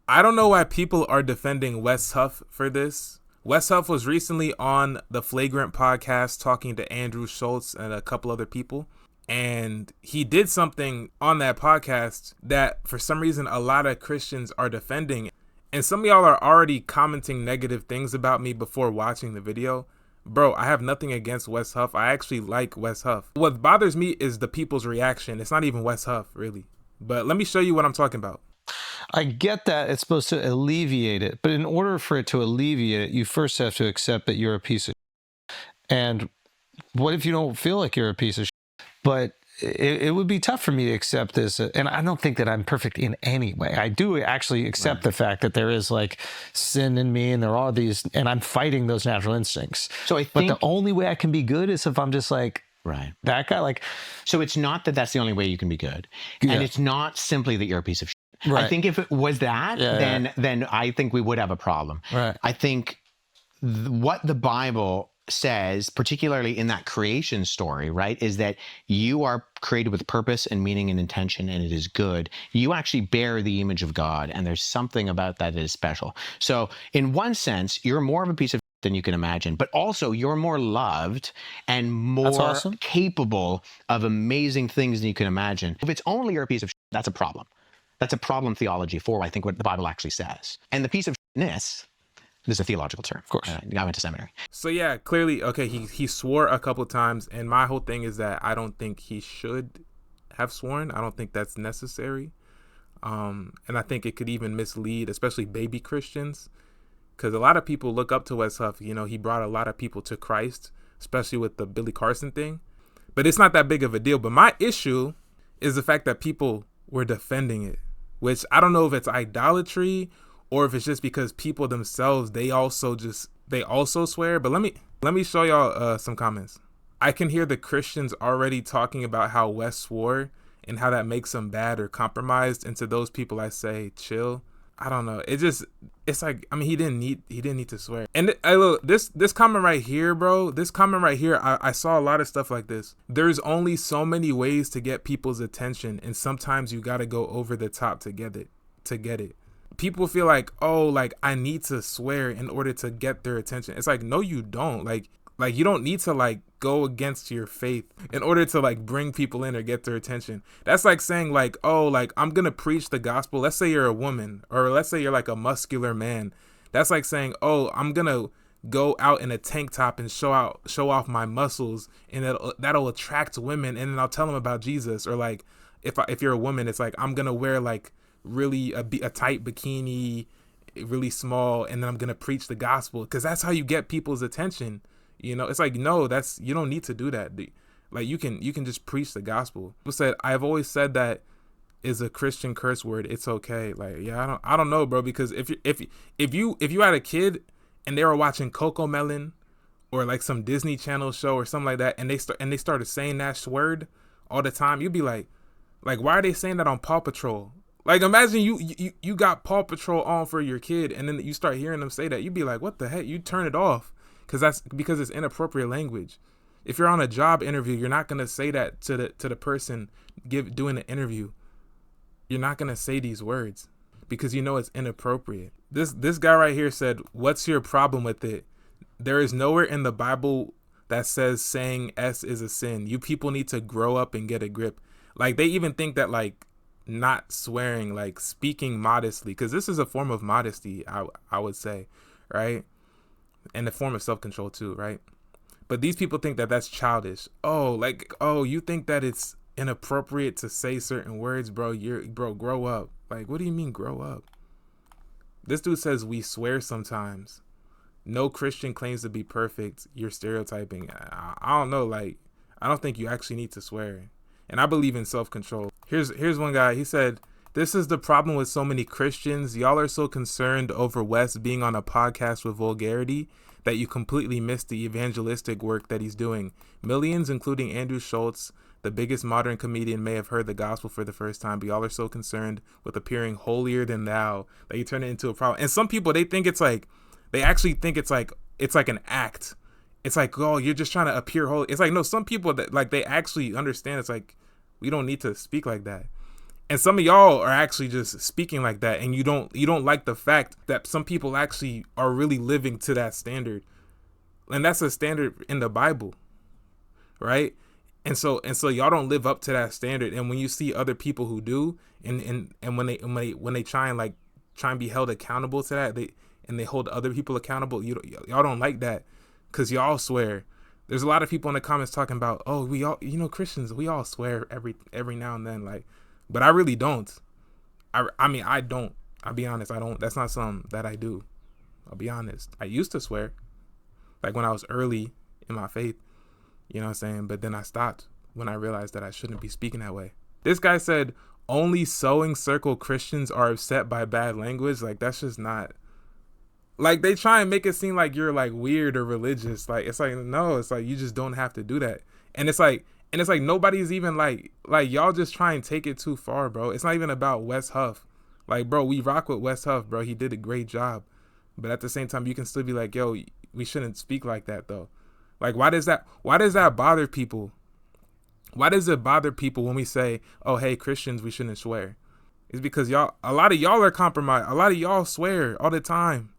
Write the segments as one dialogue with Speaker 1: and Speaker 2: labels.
Speaker 1: I don't know why people are defending Wes Huff for this. Wes Huff was recently on the Flagrant podcast talking to Andrew Schultz and a couple other people. And he did something on that podcast that for some reason a lot of Christians are defending. And some of y'all are already commenting negative things about me before watching the video. Bro, I have nothing against Wes Huff. I actually like Wes Huff. What bothers me is the people's reaction. It's not even Wes Huff, really. But let me show you what I'm talking about.
Speaker 2: I get that it's supposed to alleviate it, but in order for it to alleviate it, you first have to accept that you're a piece of shit. And what if you don't feel like you're a piece of shit? But it would be tough for me to accept this. And I don't think that I'm perfect in any way. I do actually accept the fact that there is like sin in me and there are these, and I'm fighting those natural instincts.
Speaker 3: So
Speaker 2: but the only way I can be good is if I'm just like, that guy, like.
Speaker 3: So it's not that that's the only way you can be good.
Speaker 2: Yeah.
Speaker 3: And it's not simply that you're a piece of shit.
Speaker 2: Right.
Speaker 3: I think if it was that, then I think we would have a problem.
Speaker 2: Right.
Speaker 3: I think what the Bible says, particularly in that creation story, right, is that you are created with purpose and meaning and intention, and it is good. You actually bear the image of God, and there's something about that is special. So in one sense, you're more of a piece of than you can imagine, but also you're more loved and more capable of amazing things than you can imagine. If it's only you're a piece of shit, that's a problem. That's a problem theology for, I think, what the Bible actually says. And the piece of shitness, this is a theological term.
Speaker 2: Of course.
Speaker 3: I went to seminary.
Speaker 1: So yeah, clearly, okay, he swore a couple of times, and my whole thing is that I don't think he should have sworn. I don't think that's necessary. And I think it could even mislead, especially baby Christians, because a lot of people look up to Wes Huff. You know, he brought a lot of people to Christ, especially with the Billy Carson thing. But it's not that big of a deal. But my issue is the fact that people were defending it, which I don't know if it's idolatry or if it's just because people themselves, they also swear. But let me show y'all some comments. I can hear the Christians already talking about how Wes swore and how that makes him bad or compromised. And to those people, I say, chill. I don't know. It's like, I mean, he didn't need to swear. And look, this comment right here, bro, this comment right here, I saw a lot of stuff like this. There's only so many ways to get people's attention, and sometimes you got to go over the top to get it. People feel like, oh, like I need to swear in order to get their attention. It's like, no, you don't. Like you don't need to like go against your faith in order to like bring people in or get their attention. That's like saying like, oh, like I'm going to preach the gospel. Let's say you're a woman, or let's say you're like a muscular man. That's like saying, oh, I'm going to go out in a tank top and show off my muscles, and that'll attract women, and then I'll tell them about Jesus. Or like if you're a woman, it's like I'm going to wear like really a tight bikini, really small, and then I'm going to preach the gospel, because that's how you get people's attention. You know, it's like, no, you don't need to do that. Like you can just preach the gospel. People said, I've always said that is a Christian curse word. It's okay. Like, yeah, I don't know, bro, because if you had a kid and they were watching Cocomelon or like some Disney Channel show or something like that, and they started saying that word all the time, you'd be like, why are they saying that on Paw Patrol? Like, imagine you got Paw Patrol on for your kid, and then you start hearing them say that. You'd be like, what the heck? You turn it off. Because it's inappropriate language. If you're on a job interview, you're not gonna say that to the person doing the interview. You're not gonna say these words because you know it's inappropriate. This guy right here said, "What's your problem with it? There is nowhere in the Bible that says saying S is a sin. You people need to grow up and get a grip." Like they even think that like not swearing, like speaking modestly, because this is a form of modesty. I would say, right? And a form of self-control too, right? But these people think that that's childish. Oh, you think that it's inappropriate to say certain words, bro? Grow up. Like, what do you mean grow up? This dude says we swear sometimes. No Christian claims to be perfect. You're stereotyping. I don't know. Like, I don't think you actually need to swear. And I believe in self-control. Here's one guy. He said, "This is the problem with so many Christians. Y'all are so concerned over Wes being on a podcast with vulgarity that you completely miss the evangelistic work that he's doing. Millions, including Andrew Schultz, the biggest modern comedian, may have heard the gospel for the first time, but y'all are so concerned with appearing holier than thou that you turn it into a problem." And some people, they actually think it's like an act. It's like, oh, you're just trying to appear holy. It's like, no, some people that like, they actually understand. It's like, we don't need to speak like that. And some of y'all are actually just speaking like that, and you don't like the fact that some people actually are really living to that standard. And that's a standard in the Bible, right? And so y'all don't live up to that standard. And when you see other people who do, and when they try and be held accountable to that, they hold other people accountable, y'all don't like that, because y'all swear. There's a lot of people in the comments talking about, oh, we all, Christians, we all swear every now and then, like, but I really don't. I mean, I don't. I'll be honest, I don't. That's not something that I do. I'll be honest. I used to swear, like when I was early in my faith, you know what I'm saying? But then I stopped when I realized that I shouldn't be speaking that way. This guy said, only sewing circle Christians are upset by bad language. Like, that's just not, like, they try and make it seem like you're like weird or religious. Like, it's like, no, it's like, you just don't have to do that. And it's like nobody's even like y'all just try and take it too far, bro. It's not even about Wes Huff. Like, bro, we rock with Wes Huff, bro. He did a great job. But at the same time, you can still be like, yo, we shouldn't speak like that though. Like, why does that bother people? Why does it bother people when we say, oh, hey, Christians, we shouldn't swear? It's because a lot of y'all are compromised. A lot of y'all swear all the time.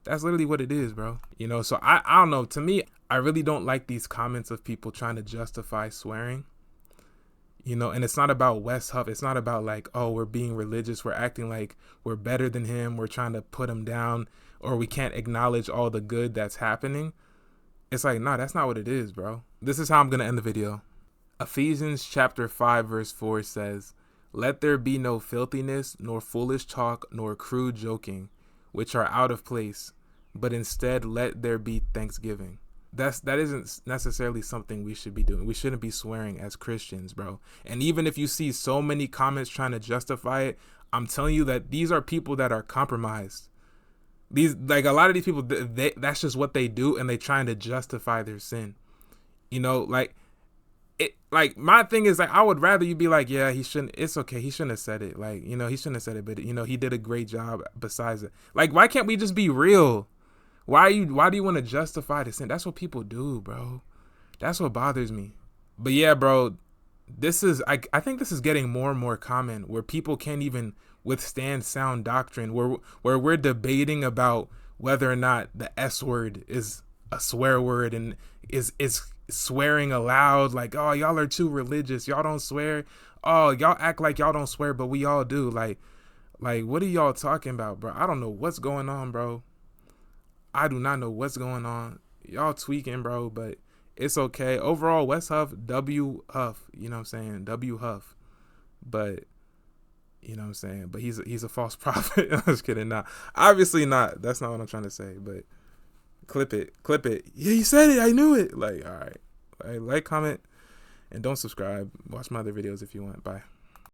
Speaker 1: That's literally what it is, bro. So I don't know. To me, I really don't like these comments of people trying to justify swearing. And it's not about Wes Huff. It's not about like, oh, we're being religious. We're acting like we're better than him. We're trying to put him down, or we can't acknowledge all the good that's happening. It's like, nah, that's not what it is, bro. This is how I'm going to end the video. Ephesians chapter 5, verse 4 says, let there be no filthiness, nor foolish talk, nor crude joking, which are out of place, but instead let there be thanksgiving. That isn't necessarily something we should be doing. We shouldn't be swearing as Christians, bro. And even if you see so many comments trying to justify it, I'm telling you that these are people that are compromised. These, like, a lot of these people, that's just what they do, and they trying to justify their sin. Like, it, like, my thing is, like, I would rather you be like, yeah, he shouldn't, it's okay, he shouldn't have said it. Like, he shouldn't have said it, but he did a great job besides it. Like, why can't we just be real? Why do you want to justify the sin? That's what people do, bro. That's what bothers me. But yeah, bro, I think this is getting more and more common, where people can't even withstand sound doctrine, where we're debating about whether or not the S word is a swear word and is swearing aloud. Like, oh, y'all are too religious. Y'all don't swear. Oh, y'all act like y'all don't swear, but we all do. Like, what are y'all talking about, bro? I don't know what's going on, bro. I do not know what's going on. Y'all tweaking, bro, but it's okay. Overall, Wes Huff, W Huff, you know what I'm saying? W Huff. But, you know what I'm saying? But he's a false prophet. I'm just kidding. Nah, obviously not. That's not what I'm trying to say, but clip it. Yeah, you said it. I knew it. Like, all right. Like, comment, and don't subscribe. Watch my other videos if you want. Bye.